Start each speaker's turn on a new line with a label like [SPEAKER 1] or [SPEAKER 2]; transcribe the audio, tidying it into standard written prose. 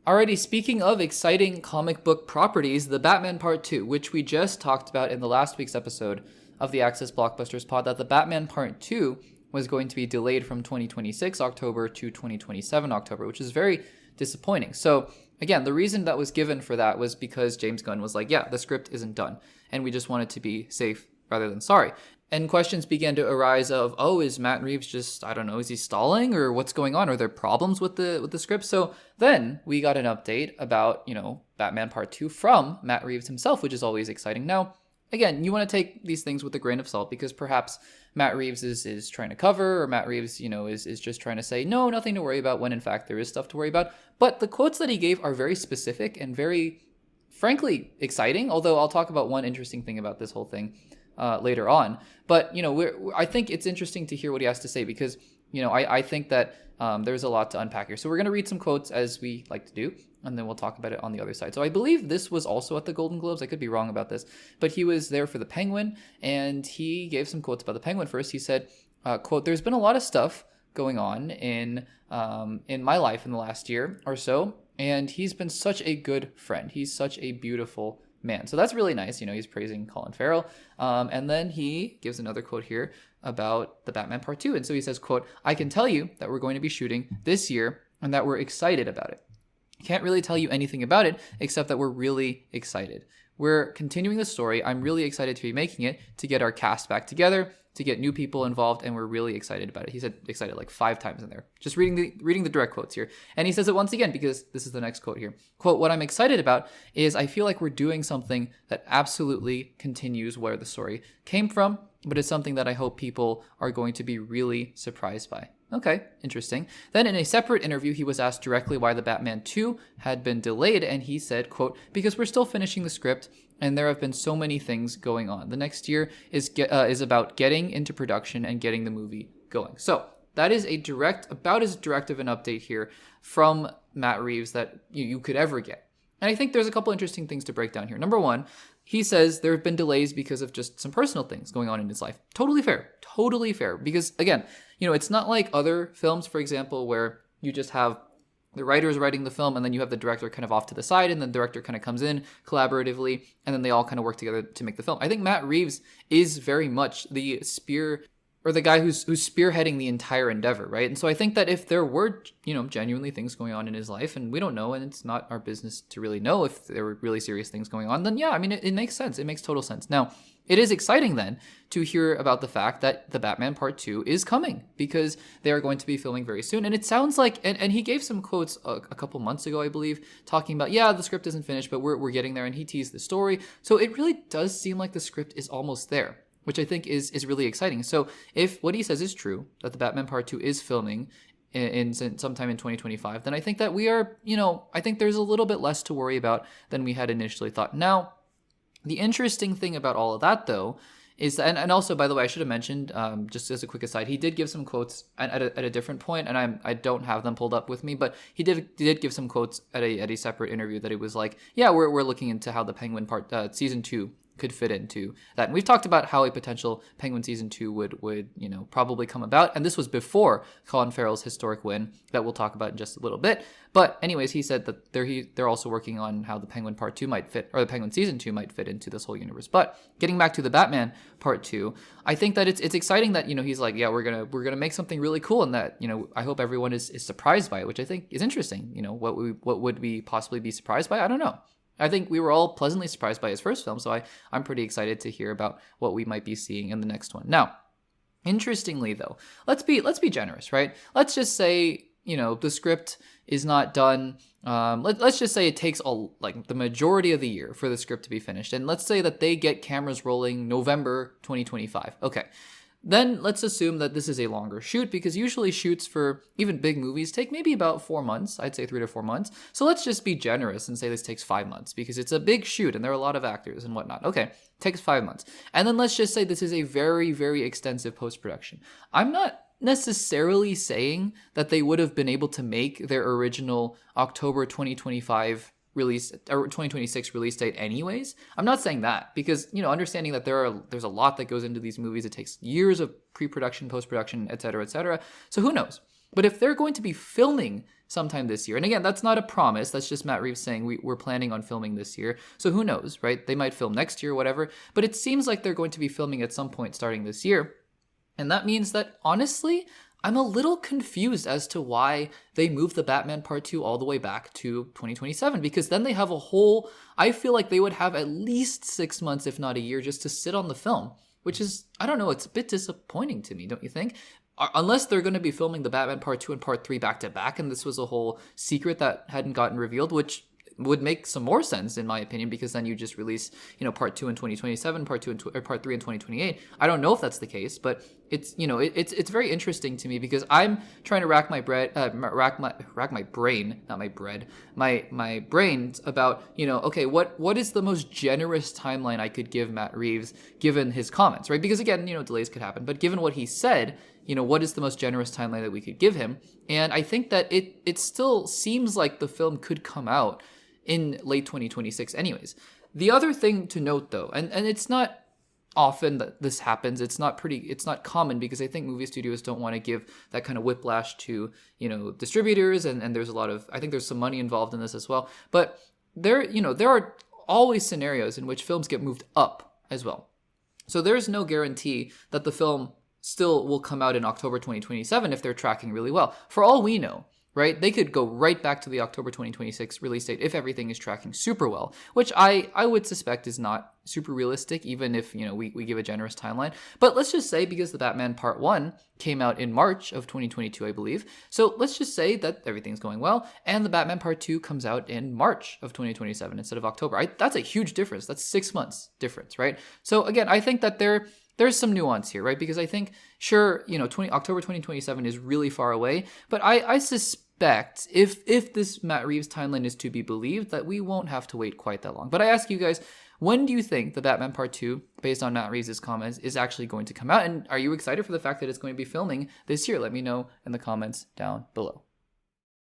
[SPEAKER 1] Alrighty, speaking of exciting comic book properties, the Batman Part 2, which we just talked about in the last week's episode of the Access Blockbusters Pod, that the Batman Part 2 was going to be delayed from 2026 October to 2027 October, which is very disappointing. So again, the reason that was given for that was because James Gunn was like, yeah, the script isn't done, and we just wanted to be safe rather than sorry. And questions began to arise of, oh, is Matt Reeves just, I don't know, is he stalling, or what's going on? Are there problems with the script? So then we got an update about, Batman Part 2 from Matt Reeves himself, which is always exciting. Now, again, you want to take these things with a grain of salt, because perhaps Matt Reeves is trying to cover, or Matt Reeves, is just trying to say, no, nothing to worry about, when in fact there is stuff to worry about. But the quotes that he gave are very specific and very, frankly, exciting, although I'll talk about one interesting thing about this whole thing later on. But, I think it's interesting to hear what he has to say, because, I think that there's a lot to unpack here. So we're going to read some quotes, as we like to do, and then we'll talk about it on the other side. So I believe this was also at the Golden Globes. I could be wrong about this, but he was there for the Penguin, and he gave some quotes about the Penguin. First, he said, quote, "There's been a lot of stuff going on in my life in the last year or so, and he's been such a good friend. He's such a beautiful man." So that's really nice. He's praising Colin Farrell. And then he gives another quote here about the Batman Part 2. And so he says, quote, "I can tell you that we're going to be shooting this year and that we're excited about it. Can't really tell you anything about it except that we're really excited. We're continuing the story. I'm really excited to be making it, to get our cast back together, to get new people involved, and we're really excited about it." He said excited like 5 times in there. Just reading the direct quotes here. And he says it once again, because this is the next quote here. Quote, "What I'm excited about is I feel like we're doing something that absolutely continues where the story came from, but it's something that I hope people are going to be really surprised by." Okay, interesting. Then in a separate interview, he was asked directly why the Batman 2 had been delayed, and he said, quote, "Because we're still finishing the script, and there have been so many things going on. The next year is about getting into production and getting the movie going." So that is about as direct of an update here from Matt Reeves that you could ever get. And I think there's a couple interesting things to break down here. Number one, he says there have been delays because of just some personal things going on in his life. Totally fair. Totally fair. Because again, it's not like other films, for example, where you just have the writers writing the film and then you have the director kind of off to the side, and the director kind of comes in collaboratively, and then they all kind of work together to make the film. I think Matt Reeves is very much the the guy who's spearheading the entire endeavor, right? And so I think that if there were, genuinely things going on in his life, and we don't know, and it's not our business to really know if there were really serious things going on, then yeah, I mean, it makes sense. It makes total sense. Now, it is exciting then to hear about the fact that the Batman Part 2 is coming, because they are going to be filming very soon. And it sounds like, and he gave some quotes a couple months ago, I believe, talking about, yeah, the script isn't finished, but we're getting there, and he teased the story. So it really does seem like the script is almost there, which I think is really exciting. So if what he says is true, that the Batman Part 2 is filming in sometime in 2025, then I think that we are, I think there's a little bit less to worry about than we had initially thought. Now, the interesting thing about all of that, though, is, and also, by the way, I should have mentioned, just as a quick aside, he did give some quotes at a different point, and I don't have them pulled up with me, but he did give some quotes at a separate interview that it was like, yeah, we're looking into how the Penguin Part Season 2 could fit into that. And we've talked about how a potential Penguin Season 2 would probably come about, and this was before Colin Farrell's historic win that we'll talk about in just a little bit. But anyways, he said that they're also working on how the Penguin Part 2 might fit, or the Penguin Season 2 might fit into this whole universe. But getting back to the Batman Part 2, I think that it's exciting that, he's like, yeah, we're gonna make something really cool, and that, I hope everyone is surprised by it, which I think is interesting. What would we possibly be surprised by? I don't know. I think we were all pleasantly surprised by his first film, so I'm pretty excited to hear about what we might be seeing in the next one. Now, interestingly, though, let's be generous, right? Let's just say, the script is not done. Let's just say it takes the majority of the year for the script to be finished, and let's say that they get cameras rolling November 2025. Okay. Then let's assume that this is a longer shoot, because usually shoots for even big movies take maybe about 4 months. I'd say 3 to 4 months. So let's just be generous and say this takes 5 months, because it's a big shoot and there are a lot of actors and whatnot. Okay, takes 5 months. And then let's just say this is a very, very extensive post-production. I'm not necessarily saying that they would have been able to make their original October 2025 release or 2026 release date anyways. I'm not saying that, because understanding that there's a lot that goes into these movies. It takes years of pre-production, post-production, etc., etc. So who knows? But if they're going to be filming sometime this year, and again, that's not a promise, that's just Matt Reeves saying we're planning on filming this year. So who knows, right? They might film next year or whatever. But it seems like they're going to be filming at some point starting this year. And that means that, honestly, I'm a little confused as to why they moved the Batman Part 2 all the way back to 2027, because then they have a whole, I feel like they would have at least 6 months, if not a year, just to sit on the film, which is, I don't know, it's a bit disappointing to me, don't you think? Unless they're going to be filming the Batman Part 2 and Part 3 back to back, and this was a whole secret that hadn't gotten revealed, which would make some more sense in my opinion, because then you just release, Part 2 in 2027, Part 2 or Part 3 in 2028. I don't know if that's the case, but it's, it's very interesting to me, because I'm trying to rack my brains about, okay, what is the most generous timeline I could give Matt Reeves given his comments, right? Because again, delays could happen, but given what he said, what is the most generous timeline that we could give him? And I think that it still seems like the film could come out in late 2026 anyways. The other thing to note though, and it's not often that this happens, it's not common, because I think movie studios don't want to give that kind of whiplash to, distributors, and there's a lot of, I think there's some money involved in this as well. But there are always scenarios in which films get moved up as well. So there's no guarantee that the film still will come out in October 2027 if they're tracking really well. For all we know, right? They could go right back to the October 2026 release date if everything is tracking super well, which I would suspect is not super realistic, even if, we give a generous timeline. But let's just say, because the Batman Part 1 came out in March of 2022, I believe. So let's just say that everything's going well, and the Batman Part 2 comes out in March of 2027 instead of October. That's a huge difference. That's 6 months difference, right? So again, I think that there's some nuance here, right? Because I think, sure, October 2027 is really far away, but I suspect if this Matt Reeves timeline is to be believed, that we won't have to wait quite that long. But I ask you guys, when do you think the Batman Part 2, based on Matt Reeves' comments, is actually going to come out? And are you excited for the fact that it's going to be filming this year? Let me know in the comments down below.